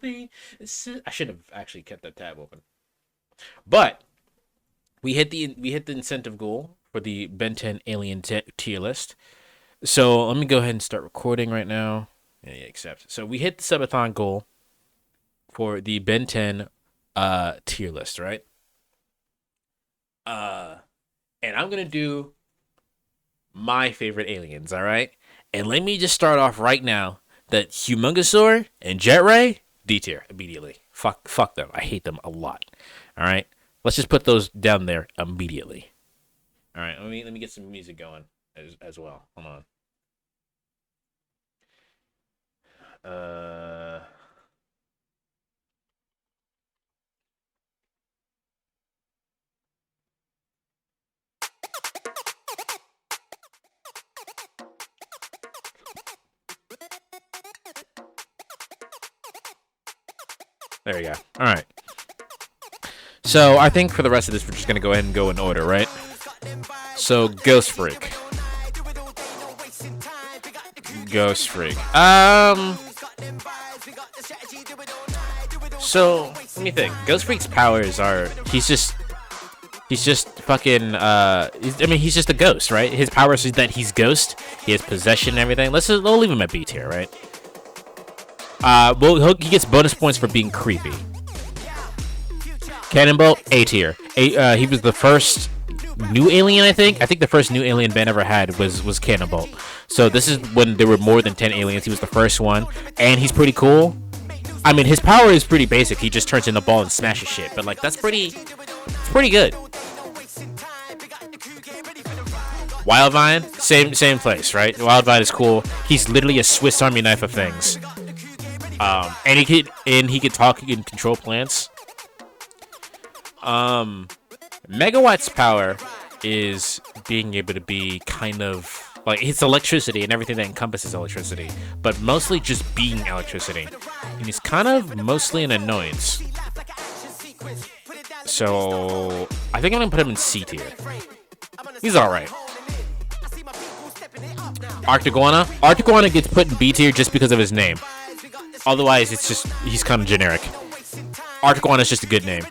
I should have actually kept that tab open. But we hit the incentive goal for the Ben 10 Alien tier list. So let me go ahead and start recording right now. Yeah, accept. So we hit the subathon goal for the Ben 10 tier list, right? And I'm gonna do my favorite aliens, all right? And let me just start off right now that Humongosaur and Jet Ray, D tier immediately. Fuck them. I hate them a lot. All right, let's just put those down there immediately. All right, let me get some music going as well. Hold on. There we go. All right. So I think for the rest of this, we're just gonna go ahead and go in order, right? So Ghost Freak. Ghost Freak. So let me think. Ghost Freak's powers are he's just fucking he's just a ghost, right? His powers is that he's ghost. He has possession and everything. We'll leave him at B tier, right? He gets bonus points for being creepy. Cannonbolt, A tier. He was the first new alien, I think. I think the first new alien Ben ever had was Cannonbolt. So this is when there were more than 10 aliens. He was the first one, and he's pretty cool. I mean, his power is pretty basic. He just turns into a ball and smashes shit. But like, it's pretty good. Wildvine, same place, right? Wildvine is cool. He's literally a Swiss Army knife of things. And he could talk and control plants. Megawatt's power is being able to be kind of like it's electricity and everything that encompasses electricity, but mostly just being electricity. And he's kind of mostly an annoyance. So I think I'm gonna put him in C tier. He's alright. Arctiguana gets put in B tier just because of his name. Otherwise, it's just he's kind of generic. Arctiguana is just a good name.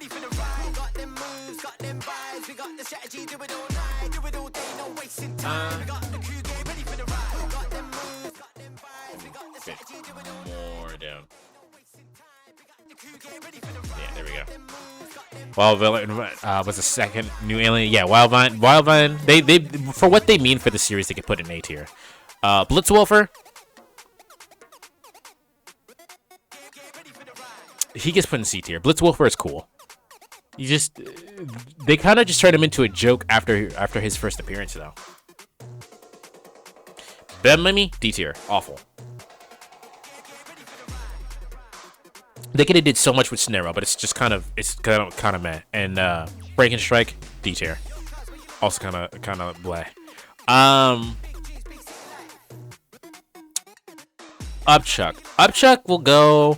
More down. Yeah, there we go. Wildvine was the second new alien. Yeah, Wildvine. They for what they mean for the series, they could put in A tier. Blitzwolfer. He gets put in C tier. Blitzwolfer is cool. They kind of just turned him into a joke after his first appearance, though. Ben Mimi, D tier, awful. They could have did so much with Snarrow, but it's kind of meh. And Frankenstrike, D tier, also kind of bleh. Upchuck will go.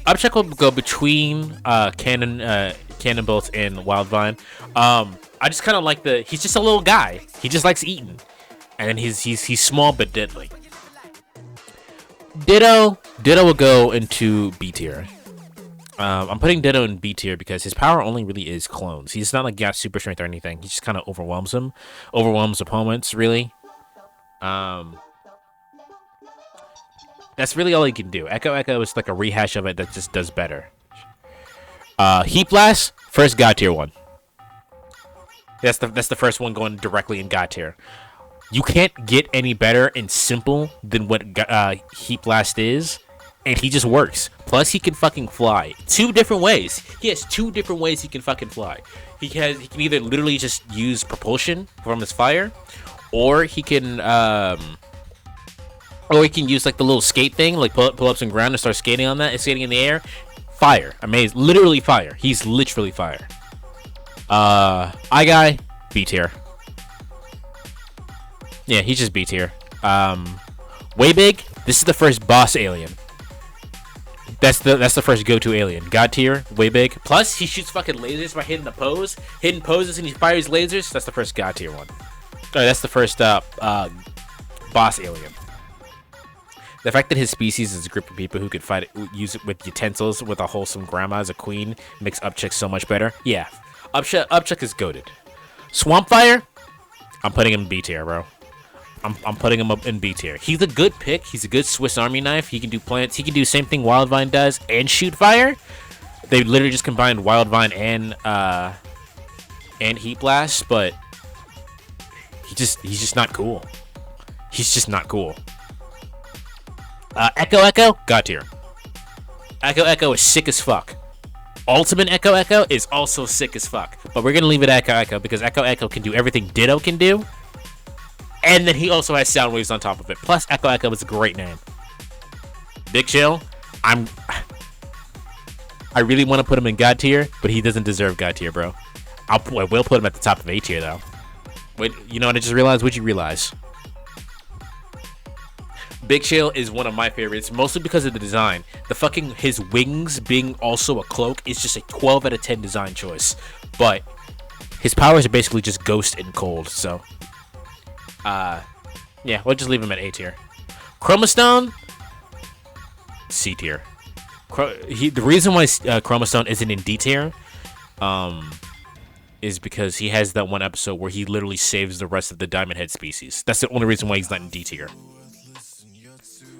Upchuck will go between Cannonbolt and Wildvine. I just kind of like he's just a little guy. He just likes eating, and he's small but deadly. Ditto will go into B tier. I'm putting Ditto in B tier because his power only really is clones. He's not like got super strength or anything. He just kind of overwhelms opponents really. That's really all he can do. Echo is like a rehash of it that just does better. Heat Blast, first God tier one. That's the first one going directly in God tier. You can't get any better and simple than what Heat Blast is, and he just works. Plus, he can fucking fly 2 different ways. He has 2 different ways he can fucking fly. He can either literally just use propulsion from his fire, or he can use like the little skate thing, like pull up some ground and start skating on that, and skating in the air. Fire, amazing, literally fire. He's literally fire. Guy, B tier. Yeah, he's just B tier. Way Big. This is the first boss alien. That's the first go-to alien. God tier, Way Big. Plus, he shoots fucking lasers by hidden poses, and he fires lasers. That's the first God tier one. Sorry, that's the first boss alien. The fact that his species is a group of people who could fight it, use it with utensils with a wholesome grandma as a queen makes Upchuck so much better. Yeah, Upchuck is goated. Swampfire, I'm putting him in B tier, bro. I'm putting him up in B tier. He's a good pick. He's a good Swiss Army knife. He can do plants. He can do the same thing Wildvine does and shoot fire. They literally just combined Wildvine and Heat Blast, but he's just not cool. He's just not cool. Echo, God tier. Echo is sick as fuck. Ultimate Echo is also sick as fuck. But we're gonna leave it Echo because Echo can do everything Ditto can do. And then he also has sound waves on top of it. Plus, Echo is a great name. Big Chill, I really want to put him in God tier, but he doesn't deserve God tier, bro. I will put him at the top of A tier, though. Wait, you know what I just realized? What'd you realize? Big Chill is one of my favorites, mostly because of the design. His wings being also a cloak is just a 12 out of 10 design choice. But his powers are basically just ghost and cold, so... yeah, we'll just leave him at A tier. Chromastone, C tier. The reason why Chromastone isn't in D tier, is because he has that one episode where he literally saves the rest of the Diamond Head species. That's the only reason why he's not in D tier.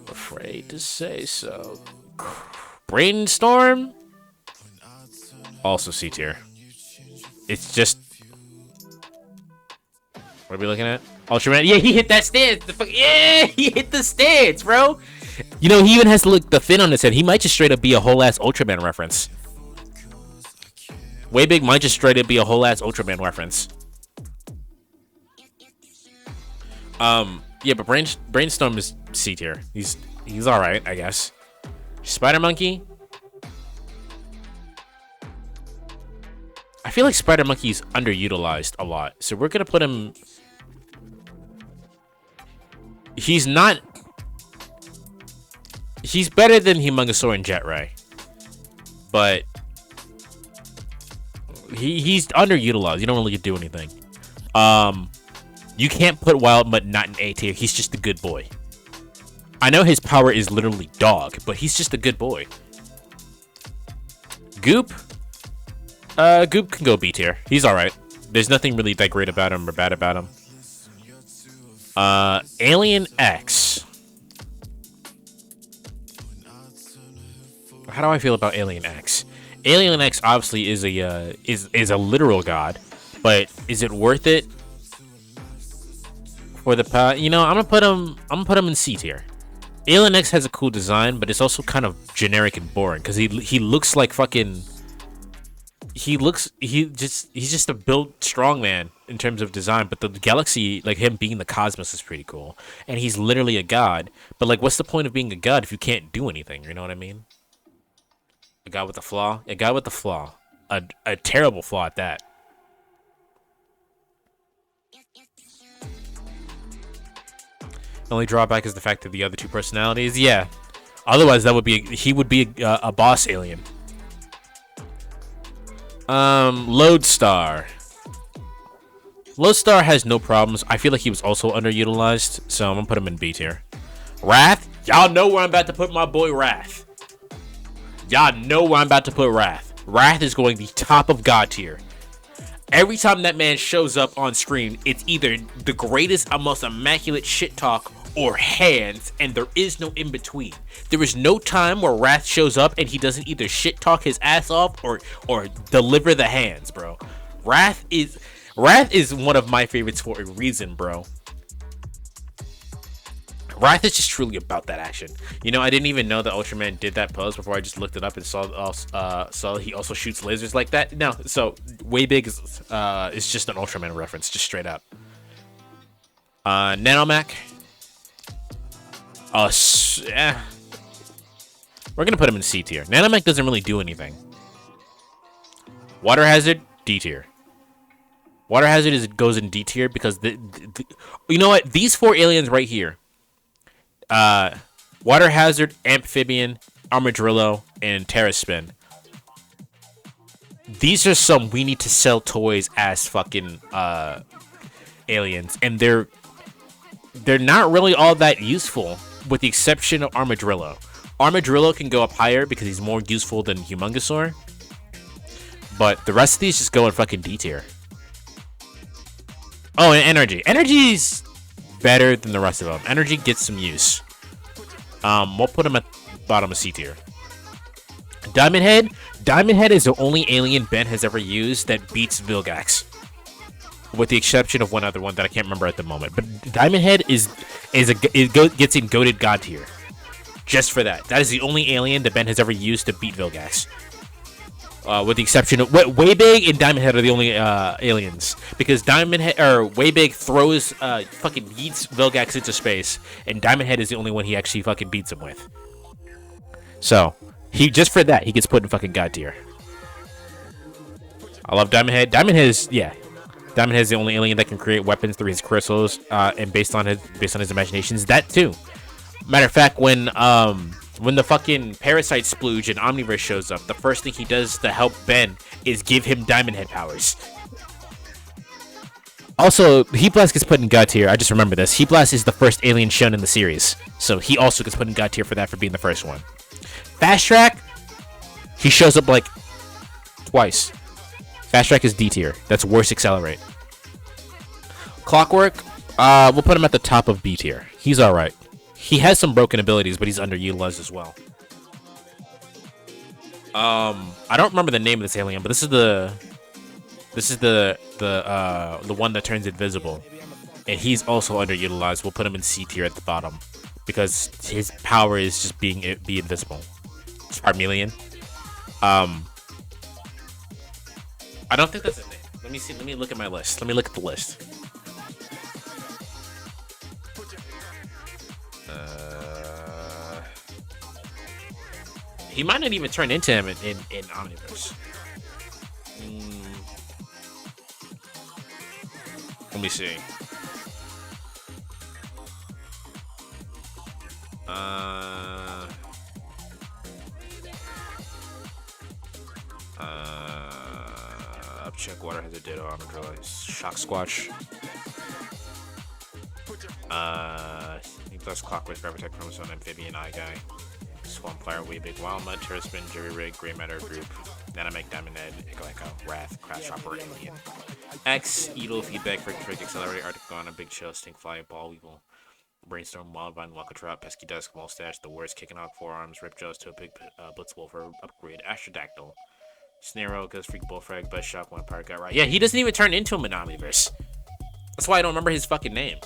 Afraid to say so. Brainstorm, also C tier. It's just... What are we looking at? Ultraman. Yeah, he hit that stance. Yeah, he hit the stance, bro. You know, he even has to look the fin on his head. He might just straight up be a whole ass Ultraman reference. Way Big might just straight up be a whole ass Ultraman reference. Yeah, but Brainstorm is C tier. He's all right, I guess. Spider Monkey. I feel like Spider Monkey's underutilized a lot, so we're gonna put him. He's not. He's better than Humongosaur and Jetray, but he's underutilized. You don't really do anything. You can't put Wildmutt not in A tier. He's just a good boy. I know his power is literally dog, but he's just a good boy. Goop? Goop can go B tier. He's alright. There's nothing really that great about him or bad about him. Alien X. How do I feel about Alien X? Alien X obviously is a literal god, but is it worth it for the power? You know, I'm gonna put him in C tier. Alien X has a cool design, but it's also kind of generic and boring because he looks like fucking. He's just a built strongman in terms of design, but the galaxy, like him being the cosmos, is pretty cool, and he's literally a god. But like, what's the point of being a god if you can't do anything? You know what I mean? A guy with a flaw, a terrible flaw at that. The only drawback is the fact that the other two personalities, yeah. Otherwise, he would be a boss alien. Lodestar. Lodestar has no problems. I feel like he was also underutilized, so I'm gonna put him in B tier. Wrath, y'all know where I'm about to put my boy Wrath. Y'all know where I'm about to put Wrath. Wrath is going the top of God tier. Every time that man shows up on screen, it's either the greatest, most immaculate shit talk or hands, and there is no in between. There is no time where Wrath shows up and he doesn't either shit talk his ass off or deliver the hands, bro. Wrath is one of my favorites for a reason, bro. Wrath is just truly about that action. You know, I didn't even know that Ultraman did that pose before I just looked it up and saw he also shoots lasers like that. No, so Way Big is just an Ultraman reference, just straight up. Nanomach. We're gonna put him in C tier. Nanomech doesn't really do anything. Water Hazard, D tier. Water Hazard goes in D tier because you know what? These four aliens right here. Water Hazard, Amphibian, Armadillo, and Terraspin. These are some we need to sell toys as fucking aliens, and they're not really all that useful with the exception of Armadillo. Armadillo can go up higher because he's more useful than Humongosaur. But the rest of these just go in fucking D tier. Oh, and Energy. Energy's better than the rest of them. Energy gets some use. We'll put him at bottom of C tier. Diamond Head. Diamond Head is the only alien Ben has ever used that beats Vilgax. With the exception of one other one that I can't remember at the moment. But Diamond Head gets in goated god tier. Just for that. That is the only alien that Ben has ever used to beat Vilgax. With the exception of Waybig and Diamond Head are the only aliens, because Diamond Head or Waybig throws fucking yeets Vilgax into space, and Diamond Head is the only one he actually fucking beats him with. So he just for that he gets put in fucking god tier. I love Diamond Head. Diamond Head is Diamond Head is the only alien that can create weapons through his crystals, and based on his imaginations. That too. Matter of fact, when the fucking Parasite Splooge in Omniverse shows up, the first thing he does to help Ben is give him Diamond Head powers. Also, Heat Blast gets put in God tier. I just remember this. Heat Blast is the first alien shown in the series, so he also gets put in God tier for that, for being the first one. Fast Track, he shows up like twice. Fast Track is D tier. That's worse Accelerate. Clockwork, we'll put him at the top of B tier. He's alright. He has some broken abilities, but he's underutilized as well. I don't remember the name of this alien, but this is the one that turns invisible, and he's also underutilized. We'll put him in C tier at the bottom because his power is just be invisible. Charmeleon. I don't think that's a name. Let me see. Let me look at my list. Let me look at the list. He might not even turn into him in Omniverse. Let me see. Upcheck Water has a Ditto Armadillo. Shock Squatch. He plus Clockwork, Gravitech, Chromosome, Amphibian, Eye Guy. Swamp Fire, Weebig, Wild Mud, Terraspin, Jury Rig, Grey Matter Group, Dynamic, Diamond Head, Echo, Wrath, Crash Chopper, Alien. X, Eagle, Feedback, Frick, Accelerate, Arctic Iguana, Big Chill, Stinkfly, Ball Weevil, Brainstorm, Wildvine, Walkatrap, Pesky Dusk, Mustache, The Worst, Kicking Hawk, Forearms, Ripjaws, Topic, Blitzwolfer, Upgrade, Astrodactyl, Snarrow, Ghost Freak, Bullfrag, Buzz Shock, One Part, got right. Yeah, he doesn't even turn into him in Omniverse. That's why I don't remember his fucking name.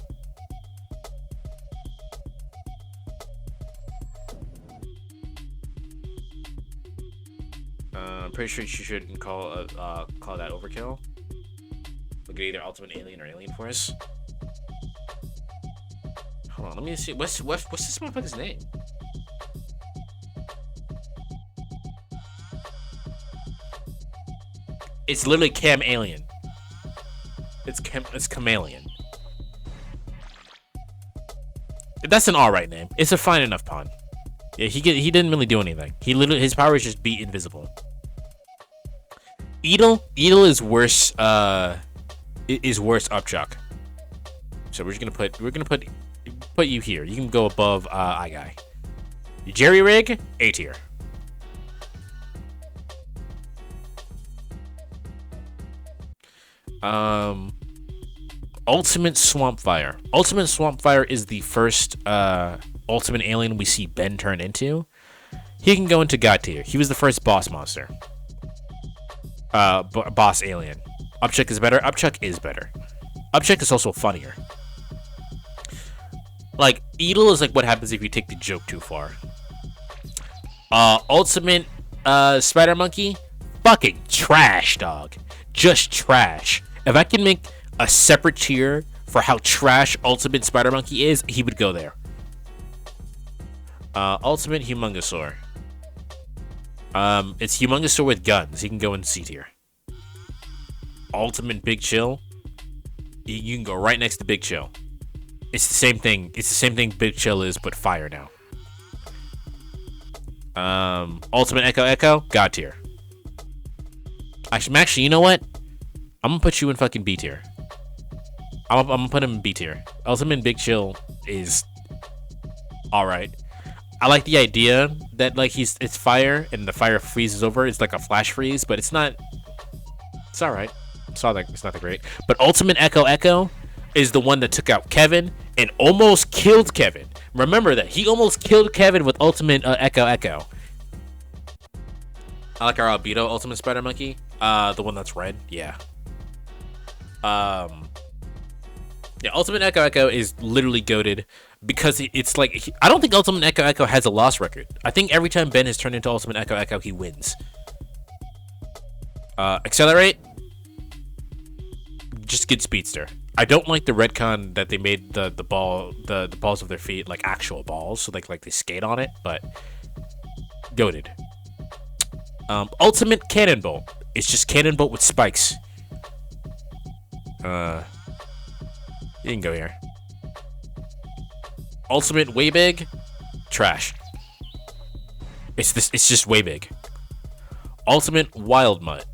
I'm pretty sure you shouldn't call that overkill. Look at either Ultimate Alien or Alien Force. Hold on, let me see. What's this motherfucker's name? It's literally Cam Alien. It's Chameleon. That's an alright name. It's a fine enough pawn. Yeah, he didn't really do anything. His power is just be invisible. Edel is worse. Is worse Upchuck. So we're gonna put you here. You can go above Eye Guy. Jerry Rig, A tier. Ultimate Swamp Fire. Ultimate Swamp Fire is the first ultimate alien we see Ben turn into. He can go into God tier. He was the first boss monster. Boss alien. Upchuck is better. Upchuck is better. Upchuck is also funnier. Like, Edel is like what happens if you take the joke too far. Ultimate Spider Monkey, fucking trash, dog. Just trash. If I can make a separate tier for how trash Ultimate Spider Monkey is, he would go there. Ultimate Humongosaur. It's Humongosaur with guns. He can go in C tier. Ultimate Big Chill. You can go right next to Big Chill. It's the same thing. It's the same thing Big Chill is, but fire now. Ultimate Echo, God tier. Actually, you know what? I'm gonna put you in fucking B tier. I'm gonna put him in B tier. Ultimate Big Chill is all right. I like the idea that like it's fire and the fire freezes over. It's like a flash freeze, but it's not. It's all right. It's not that great. But Ultimate Echo Echo is the one that took out Kevin and almost killed Kevin. Remember that he almost killed Kevin with Ultimate Echo Echo. I like our Albedo Ultimate Spider Monkey. The one that's red. Yeah. Yeah. Ultimate Echo Echo is literally goated because it's like I don't think Ultimate Echo Echo has a loss record. I think every time Ben has turned into Ultimate Echo Echo, he wins. Accelerate. Just good speedster. I don't like the retcon that they made the balls of their feet like actual balls, so like they skate on it, but goated. Ultimate Cannonbolt. It's just Cannonbolt with spikes. You can go here. Ultimate Way Big. Trash. It's just way big. Ultimate Wild Mutt.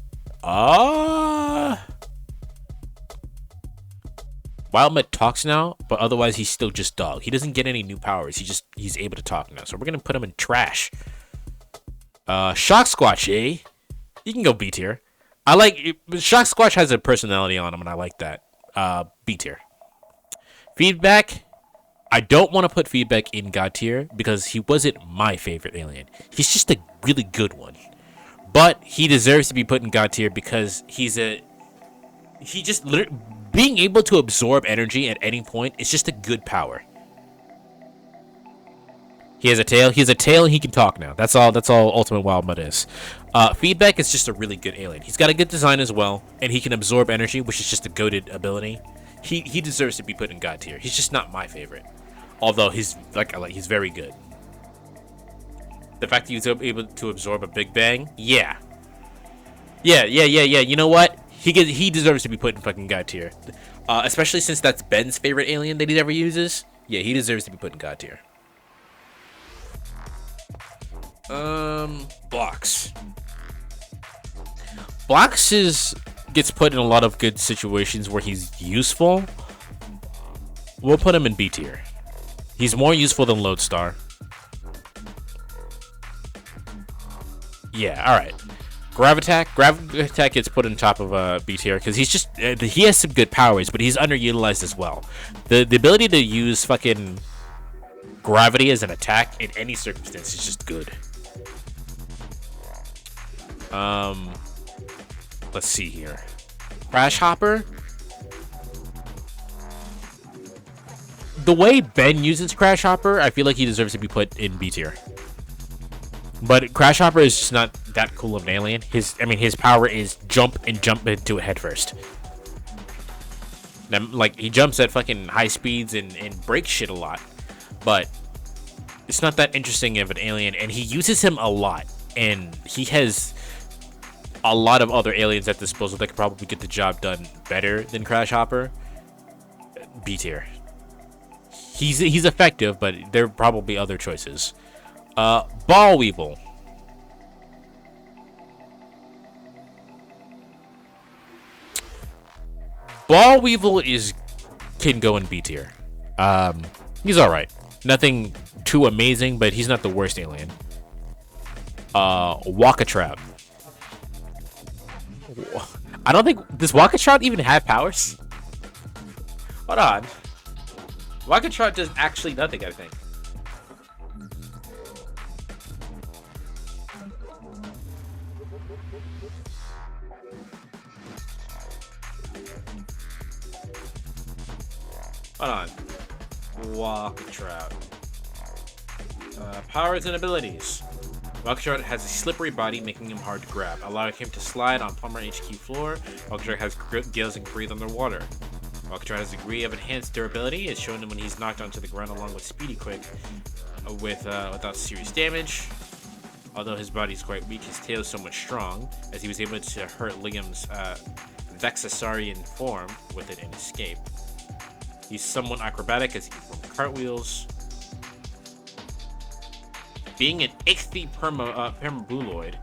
Wild Mutt talks now, but otherwise he's still just dog. He doesn't get any new powers. He's able to talk now. So we're gonna put him in trash. Shock Squatch, eh? You can go B tier. I like Shock Squatch has a personality on him, and I like that. B tier. Feedback. I don't want to put Feedback in God tier because he wasn't my favorite alien. He's just a really good one, but he deserves to be put in God tier because being able to absorb energy at any point is just a good power. He has a tail. He has a tail, and he can talk now. That's all. That's all. Ultimate Wild Mutt is. Feedback is just a really good alien. He's got a good design as well, and he can absorb energy, which is just a goated ability. He deserves to be put in God tier. He's just not my favorite, although he's very good. The fact that he was able to absorb a Big Bang, yeah. You know what? He deserves to be put in fucking God tier, especially since that's Ben's favorite alien that he never uses. Yeah, he deserves to be put in God tier. Blocks. Blocks gets put in a lot of good situations where he's useful. We'll put him in B tier. He's more useful than Lodestar. Yeah, all right. Gravitak gets put on top of B tier because he has some good powers, but he's underutilized as well. The ability to use fucking gravity as an attack in any circumstance is just good. Let's see here. Crash Hopper. The way Ben uses Crash Hopper, I feel like he deserves to be put in B tier. But Crash Hopper is just not that cool of an alien. His power is jump into it headfirst. Like, he jumps at fucking high speeds and breaks shit a lot. But it's not that interesting of an alien, and he uses him a lot. And he has a lot of other aliens at disposal that could probably get the job done better than Crash Hopper. B tier. He's effective, but there are probably other choices. Ball Weevil. Ball Weevil can go in B tier. He's alright. Nothing too amazing, but he's not the worst alien. Walkatrout. I don't think, does Walkatrout even have powers? Hold on. Walkatrout does actually nothing, I think. Hold on. Walkatrout. Powers and abilities. Walkatrout has a slippery body, making him hard to grab, allowing him to slide on Plumber HQ floor. Walkatrout has gills and can breathe underwater. Walkatrout has a degree of enhanced durability, as shown when he's knocked onto the ground along with Speedy Quick without serious damage. Although his body is quite weak, his tail is somewhat strong, as he was able to hurt Liam's Vexasaurian form with it and escape. He's somewhat acrobatic, as he can perform cartwheels. Being an ichthypermabuloid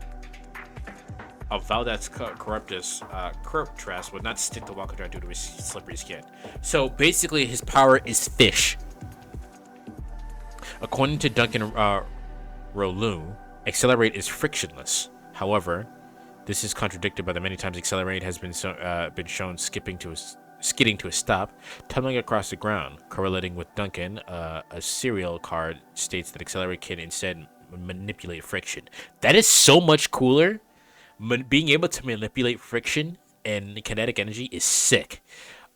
of Valdez corruptus, Corptras would not stick to Walkatrout due to his slippery skin. So basically, his power is fish. According to Duncan Rolu, Accelerate is frictionless. However, this is contradicted by the many times Accelerate has been shown skidding to a stop, tumbling across the ground. Correlating with Duncan, a serial card states that Accelerate can instead manipulate friction. That is so much cooler. Being able to manipulate friction and kinetic energy is sick.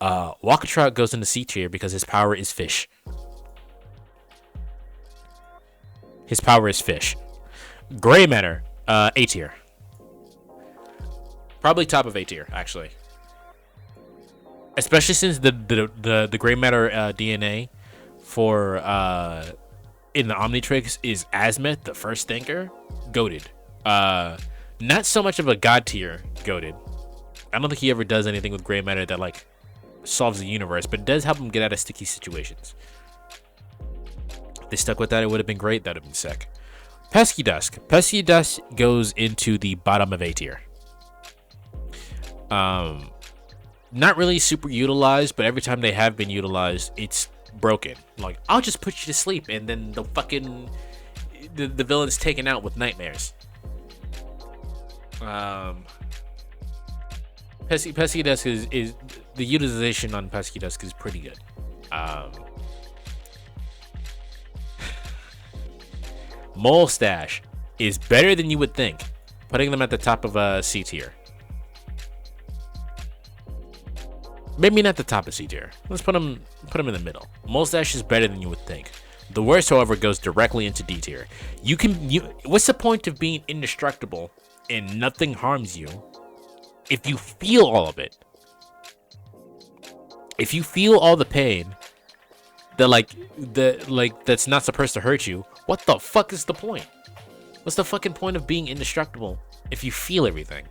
Walkatrot goes into C tier because his power is fish. His power is fish. Gray Matter, A tier. Probably top of A tier, actually. Especially since the Gray Matter DNA for in the Omnitrix is Azimuth, the first thinker, goated. Not so much of a god tier, goated. I don't think he ever does anything with Gray Matter that like solves the universe, but it does help him get out of sticky situations. If they stuck with that, it would have been great. That would have been sick. Pesky Dusk. Pesky Dusk goes into the bottom of A tier. Not really super utilized, but every time they have been utilized, it's broken. Like, I'll just put you to sleep, and then the villain's taken out with nightmares. Pesky Dusk is the utilization on Pesky Dusk is pretty good. Mole Stash is better than you would think, putting them at the top of C tier. Maybe not the top of C tier. Let's put them in the middle. Mole Stash is better than you would think. The worst, however, goes directly into D tier. What's the point of being indestructible and nothing harms you if you feel all of it? If you feel all the pain that's not supposed to hurt you, what the fuck is the point? What's the fucking point of being indestructible if you feel everything?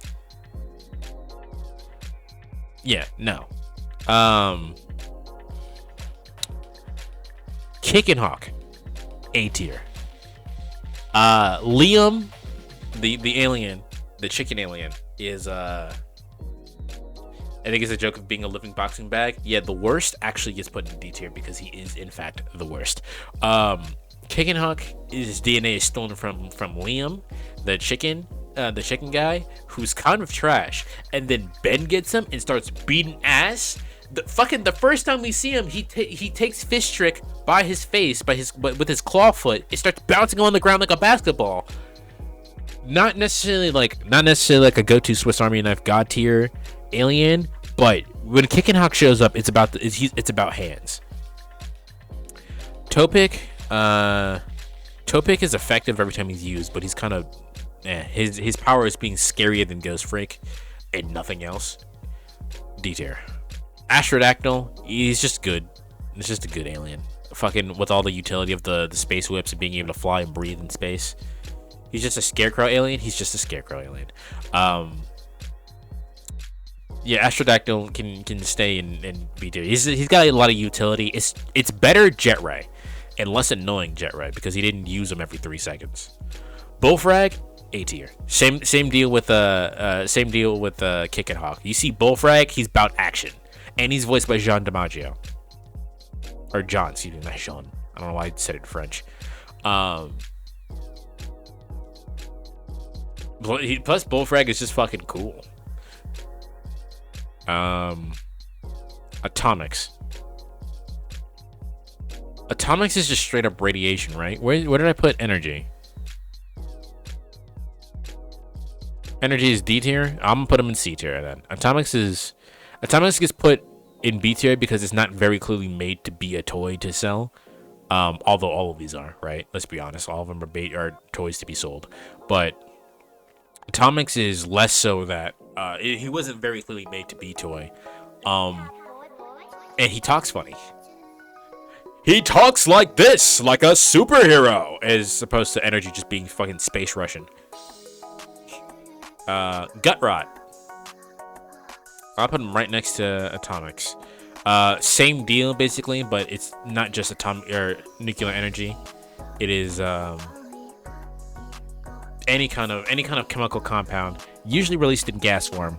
Yeah, no. Chicken Hawk, A tier. Liam, the alien, the chicken alien, is I think it's a joke of being a living boxing bag. Yeah, the worst actually gets put in D tier because he is in fact the worst. Chicken Hawk, his DNA is stolen from Liam, the chicken guy, who's kind of trash. And then Ben gets him and starts beating ass. The first time we see him, he takes Fish Trick by his face, with his claw foot. It starts bouncing on the ground like a basketball. Not necessarily like a go-to Swiss Army knife god tier alien, but when Chicken Hawk shows up, it's about hands. Topic is effective every time he's used, but he's kind of his power is being scarier than Ghost Freak and nothing else. D tier. Astrodactyl, he's just good. It's just a good alien. Fucking with all the utility of the space whips and being able to fly and breathe in space. He's just a scarecrow alien. Yeah, Astrodactyl can stay in B tier. He's got a lot of utility. It's better Jet Ray and less annoying Jet Ray because he didn't use them every 3 seconds. Bullfrag, A tier. Same deal with Kick and Hawk. You see Bullfrag, he's about action, and he's voiced by Jean DiMaggio, or John, excuse me, not Jean. I don't know why I said it in French. Plus Bullfrag is just fucking cool. Atomics. Atomics is just straight up radiation, right? Where did I put energy? Energy is D tier. I'm gonna put them in C tier then. Atomics gets put in B tier because it's not very clearly made to be a toy to sell. Although all of these are, right? Let's be honest, all of them are toys to be sold. But Atomics is less so that he wasn't very clearly made to be toy. And he talks funny. He talks like this, like a superhero, as opposed to energy just being fucking space Russian. Gut Rot. I'll put him right next to Atomics. Same deal basically, but it's not just atomic or nuclear energy. It is any kind of chemical compound, usually released in gas form.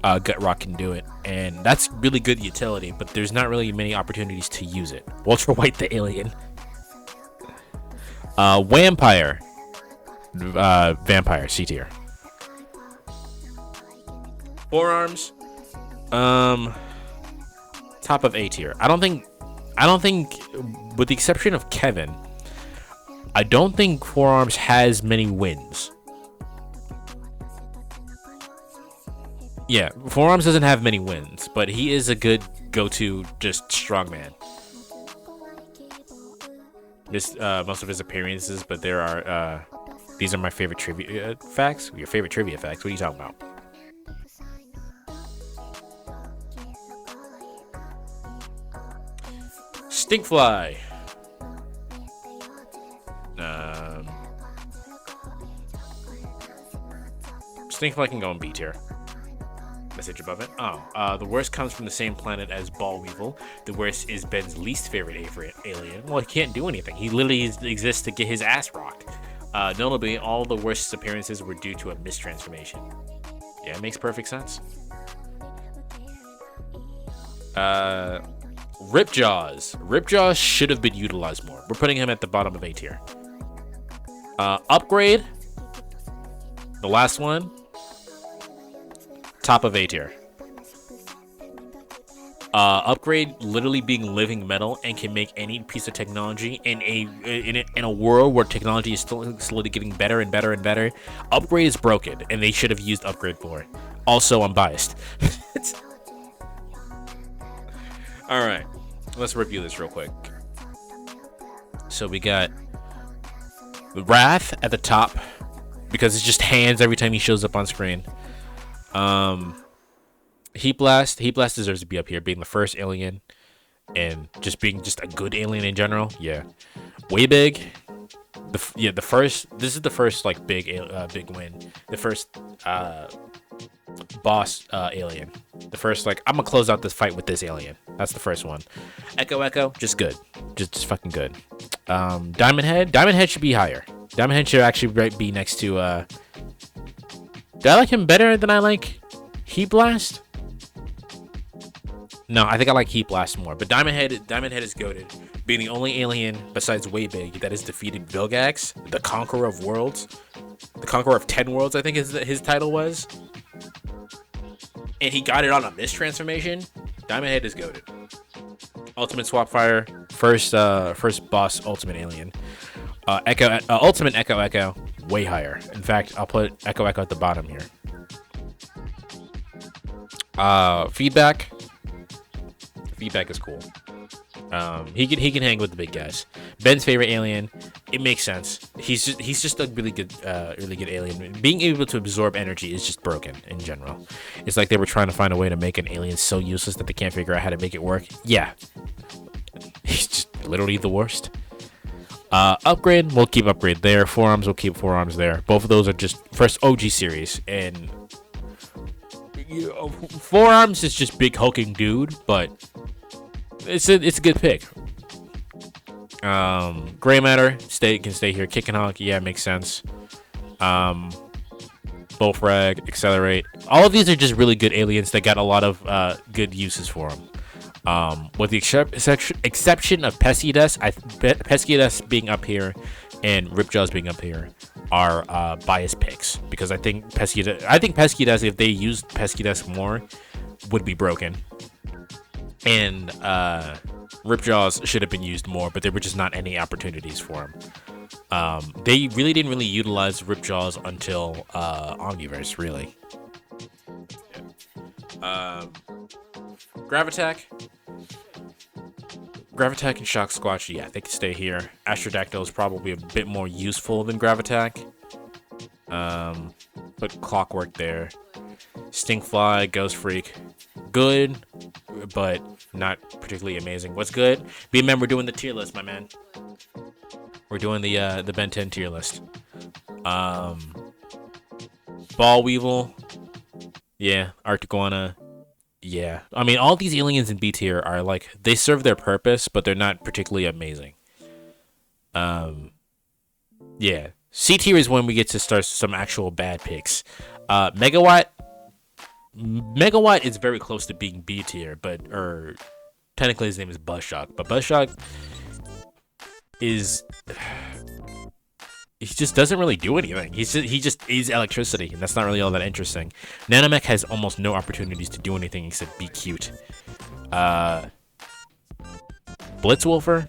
Gut Rot can do it, and that's really good utility, but there's not really many opportunities to use it. Ultra White the alien. Vampire. Vampire, C tier. Forearms. Top of A tier. I don't think, with the exception of Kevin, I don't think Forearms has many wins. Yeah, Forearms doesn't have many wins, but he is a good go-to just strongman. Missed most of his appearances, but there are these are my favorite trivia facts. Your favorite trivia facts? What are you talking about? Stinkfly. Stinkfly can go in B tier. Message above it. The worst comes from the same planet as Ball Weevil. The worst is Ben's least favorite alien. Well, he can't do anything. He literally exists to get his ass rocked. Notably, all the worst appearances were due to a mistransformation. Yeah, it makes perfect sense. Ripjaws. Ripjaws should have been utilized more. We're putting him at the bottom of A tier. Upgrade. The last one. Top of A tier. Upgrade literally being living metal and can make any piece of technology in a world where technology is still slowly getting better and better and better. Upgrade is broken, and they should have used Upgrade more. Also, I'm biased. All right, let's review this real quick. So we got Wrath at the top because it's just hands every time he shows up on screen. Heat Blast deserves to be up here, being the first alien and just being just a good alien in general. Yeah, way big. The first. This is the first like big win. The first boss alien. The first like I'm gonna close out this fight with this alien. That's the first one. Echo, just good, just fucking good. Diamond Head should be higher. Diamond Head should actually be next to. Do I like him better than I like Heat Blast? No, I think I like Heat Blast more. But Diamond Head is goated, being the only alien besides Way Big that has defeated Vilgax, the Conqueror of Worlds, the Conqueror of 10 Worlds. I think his title was, and he got it on a mistransformation. Diamond Head is goated. Ultimate Swapfire, first boss ultimate alien. Ultimate Echo, way higher. In fact, I'll put Echo at the bottom here. Feedback is cool. He can hang with the big guys. Ben's favorite alien, it makes sense. He's just a really good alien. Being able to absorb energy is just broken in general. It's like they were trying to find a way to make an alien so useless that they can't figure out how to make it work. Yeah, he's just literally the worst. Upgrade, we'll keep Upgrade there. Forearms, we'll keep Forearms there. Both of those are just first OG series, and Forearms is just big hulking dude, but it's a good pick. Gray Matter can stay here. Kick and Honk, yeah, makes sense. Bullfrag, Accelerate, all of these are just really good aliens that got a lot of good uses for them. With the exception of Pescidas, Pescidas being up here and Ripjaws being up here are biased picks, because I think Pescidas, if they used Pescidas more, would be broken, and Ripjaws should have been used more, but there were just not any opportunities for them. They really didn't utilize Ripjaws until Omniverse, really. Gravitack and Shock Squatch, yeah, they can stay here. Astrodactyl is probably a bit more useful than Gravitack. Put Clockwork there. Stinkfly, Ghost Freak, good, but not particularly amazing. What's good? Remember, we're doing the tier list, my man. We're doing the Ben 10 tier list. Ball Weevil, yeah. Arctiguana, yeah. I mean, all these aliens in B tier are like, they serve their purpose, but they're not particularly amazing. Yeah. C tier is when we get to start some actual bad picks. Megawatt is very close to being B tier, or technically his name is Buzzshock, but Buzzshock is he just doesn't really do anything. He just is electricity, and that's not really all that interesting. Nanomech has almost no opportunities to do anything except be cute. Blitzwolfer?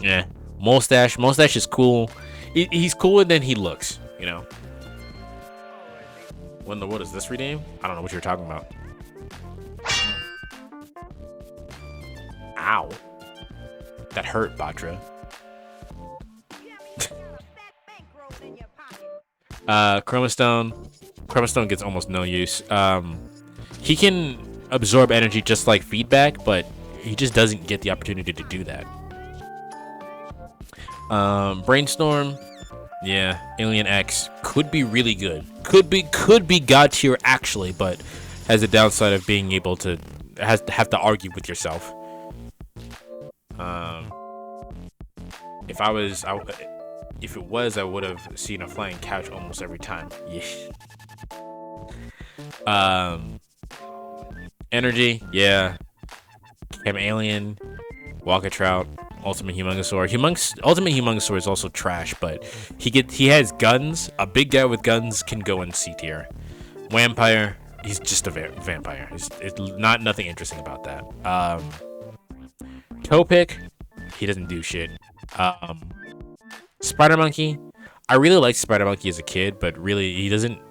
Yeah. Mustache. Mustache is cool. He's cooler than he looks, you know. What is this rename? I don't know what you're talking about. Ow. That hurt, Batra. Chromastone. Chromastone gets almost no use. He can absorb energy just like feedback, but he just doesn't get the opportunity to do that. Brainstorm. Yeah, Alien X could be really good. Could be god tier actually, but has the downside of being able to have to argue with yourself. If it was, I would have seen a flying couch almost every time. Yeah. Energy, yeah. Chem Alien, Walkatrout, Ultimate Humongosaur. Ultimate Humongosaur is also trash, but he has guns. A big guy with guns can go in C tier. Vampire, he's just a vampire. It's nothing interesting about that. Topic, he doesn't do shit. Spider Monkey, I really liked Spider Monkey as a kid, but really he doesn't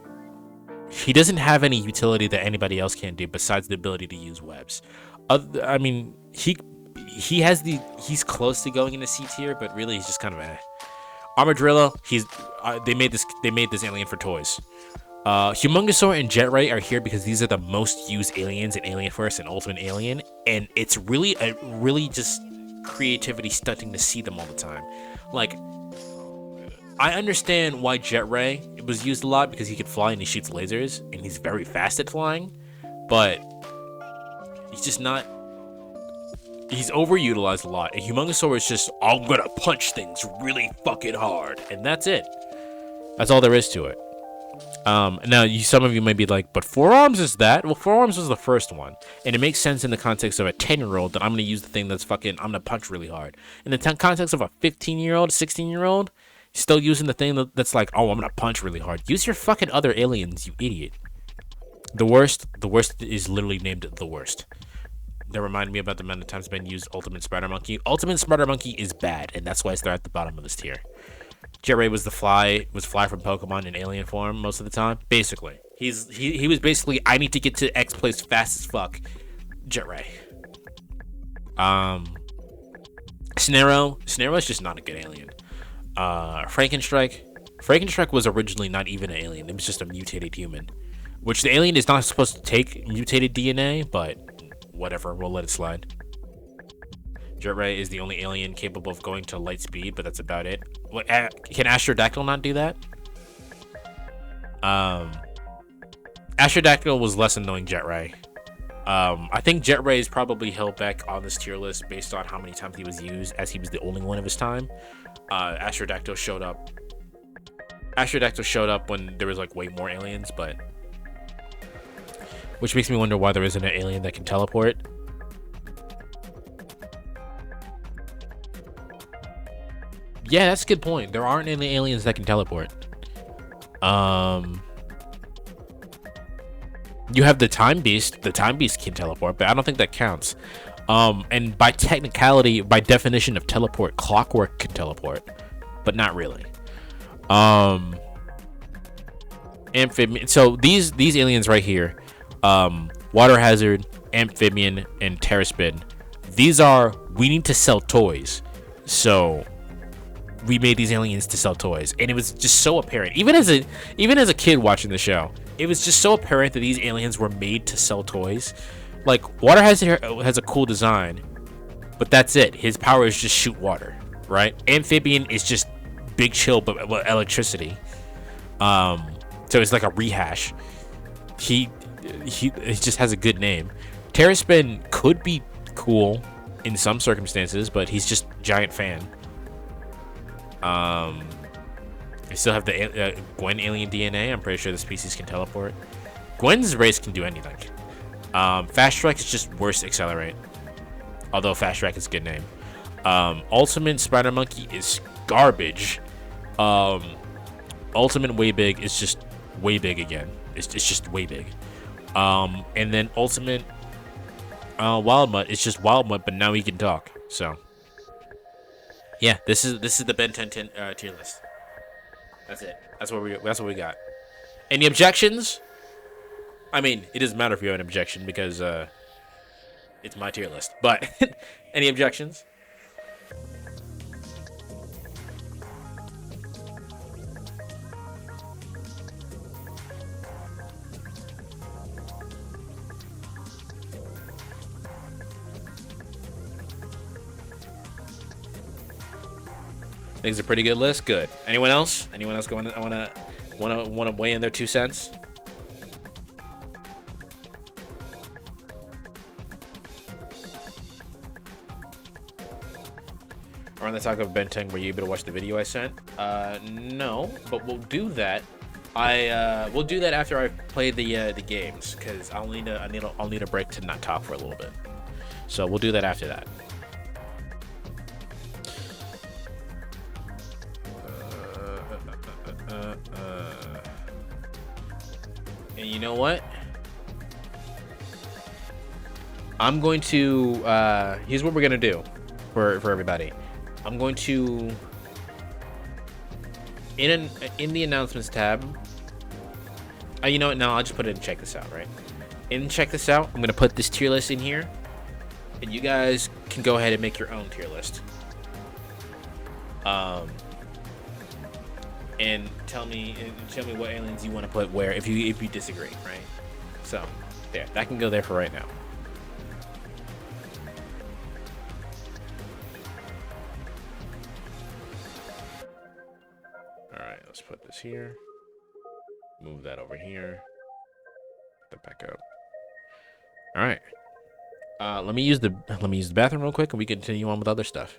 have any utility that anybody else can do besides the ability to use webs. I mean, he's close to going into C tier, but really he's just kind of Armadillo. They made this alien for toys. Humongosaur and Jetray are here because these are the most used aliens in Alienverse and Ultimate Alien, and it's really just creativity stunting to see them all the time. Like, I understand why Jetray was used a lot because he could fly and he shoots lasers and he's very fast at flying, but he's just not. He's overutilized a lot. And Humongosaur is just, I'm gonna punch things really fucking hard, and that's it. That's all there is to it. Now, some of you might be like, but Forearms is that? Well, Forearms was the first one, and it makes sense in the context of a 10-year-old that I'm gonna use the thing that's fucking, I'm gonna punch really hard. In the context of a 15-year-old, 16-year-old, still using the thing that's like, oh, I'm gonna punch really hard. Use your fucking other aliens, you idiot. The worst is literally named the worst. That reminded me about the amount of times Ben used Ultimate Spider Monkey. Ultimate Spider Monkey is bad, and that's why they're at the bottom of this tier. Jetray was fly from Pokemon in alien form most of the time. Basically, he was basically, I need to get to X place fast as fuck. Jetray. Snarrow is just not a good alien. Frankenstrike was originally not even an alien. It was just a mutated human, which the alien is not supposed to take mutated DNA, but whatever, we'll let it slide. Jetray is the only alien capable of going to light speed, but that's about it. What, can Astrodactyl not do that? Astrodactyl was less annoying Jetray. I think Jetray is probably held back on this tier list based on how many times he was used, as he was the only one of his time. Astrodactyl showed up when there was like way more aliens, but which makes me wonder why there isn't an alien that can teleport. Yeah, that's a good point. There aren't any aliens that can teleport. You have the Time Beast. The Time Beast can teleport, but I don't think that counts. And by technicality, by definition of teleport, Clockwork can teleport, but not really. Amphibian. So these aliens right here, Water Hazard, Amphibian, and Terraspin. These are, we need to sell toys, so we made these aliens to sell toys, and it was just so apparent. Even as a kid watching the show, it was just so apparent that these aliens were made to sell toys. Like, Water Hazard has a cool design, but that's it. His power is just shoot water, right? Amphibian is just big chill, but electricity. So it's like a rehash. He just has a good name. Terraspin could be cool in some circumstances, but he's just giant fan. I still have the Gwen alien DNA. I'm pretty sure the species can teleport. Gwen's race can do anything. Fast Strike is just worse Accelerate, although Fast Strike is a good name. Ultimate Spider Monkey is garbage. Ultimate way big is just way big again. It's just way big. And then ultimate wild mutt is just wild mutt, but now he can talk. So yeah, this is the Ben 10 tier list. That's it. That's what we got. Any objections? I mean, it doesn't matter if you have an objection because it's my tier list. But any objections? Things are pretty good list. Good. Anyone else? Anyone else going? I wanna weigh in their 2 cents. Or on the talk of Ben 10, were you able to watch the video I sent? No, but we'll do that. We'll do that after I play the games, because I'll need a break to not talk for a little bit. So we'll do that after that. And you know what? I'm going to here's what we're gonna do for everybody. I'm going to in the announcements tab. You know what? No, I'll just put it in check this out, right? In check this out, I'm gonna put this tier list in here, and you guys can go ahead and make your own tier list. And tell me what aliens you want to put where if you disagree, right? So there, that can go there for right now. All right, let's put this here. Move that over here. Put that back up. All right. Let me use the bathroom real quick, and we continue on with other stuff.